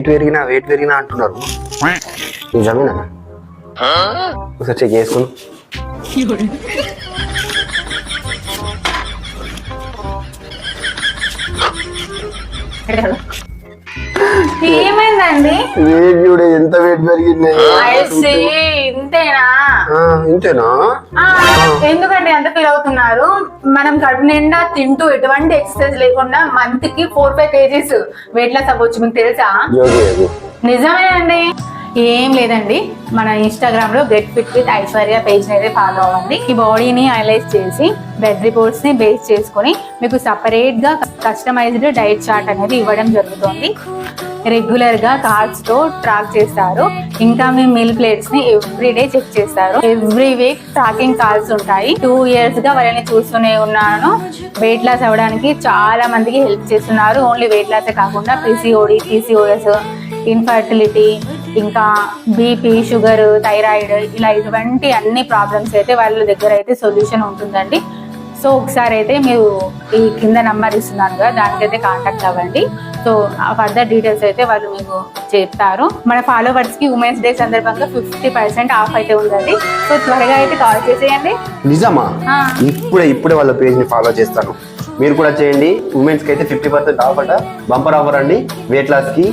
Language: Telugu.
వెయిట్ పెరిగినా అంటున్నారు. నిజమేనా? ఒకసారి చెక్ చేసుకుని. ఏమైందండి? వెయిట్ చూడ ఎంత వెయిట్ పెరిగింది. ఇంతేనా? ఇంతేనా? ఎందుకంటే ఎంత ఫీల్ అవుతున్నారు? మనం కడుపు నిండా తింటూ ఎటువంటి ఎక్సర్సైజ్ లేకుండా మంత్ కి 4-5 kgs వెయిట్ లాస్ అవ్వచ్చు. మీకు తెలుసా? నిజమేనండి. ఏం లేదండి, మన ఇన్స్టాగ్రామ్ లో get fit with Aishwarya page అయితే ఫాలో అవ్వండి. ఈ బాడీని అనలైజ్ చేసి బ్లడ్ రిపోర్ట్స్ ని బేస్ చేసుకుని మీకు సపరేట్ గా కస్టమైజ్డ్ డైట్ చార్ట్ అనేది ఇవ్వడం జరుగుతుంది. రెగ్యులర్ గా కార్డ్స్ తో ట్రాక్ చేస్తారు. ఇంకా మీ మీల్ ప్లేట్స్ ని ఎవ్రీడే చెక్ చేస్తారు. ఎవ్రీ వీక్ ట్రాకింగ్ కాల్స్ ఉంటాయి. 2 years గా వాళ్ళని చూస్తూనే ఉన్నాను. వెయిట్ లాస్ అవ్వడానికి చాలా మందికి హెల్ప్ చేస్తున్నారు. ఓన్లీ వెయిట్ లాసే కాకుండా PCOD, PCOS, ఇన్ఫర్టిలిటీ, ఇంకా బీపీ, షుగర్, థైరాయిడ్, ఇలా ఇటువంటి అన్ని ప్రాబ్లమ్స్ అయితే వాళ్ళ దగ్గర అయితే సొల్యూషన్ ఉంటుందండి. సో ఒకసారి అయితే మీరు ఈ కింద నంబర్ ఇస్తున్నాను కదా, దానికైతే కాంటాక్ట్ అవ్వండి. సో ఫర్దర్ డీటెయిల్స్ అయితే వాళ్ళు మీకు చెప్తారు. మన ఫాలోవర్స్ కి ఉమెన్స్ డే సందర్భంగా 50% ఆఫ్ అయితే ఉందండి. సో త్వరగా అయితే కాల్ చేసేయండి. నిజమా? ఇప్పుడే వాళ్ళ పేజ్ ని ఫాలో చేస్తాను. మీరు కూడా చేయండి. ఉమెన్స్ కి అయితే 50% ఆఫ్ అంట. బంపర్ ఆఫర్ అండి. వెయిట్ లాస్ కి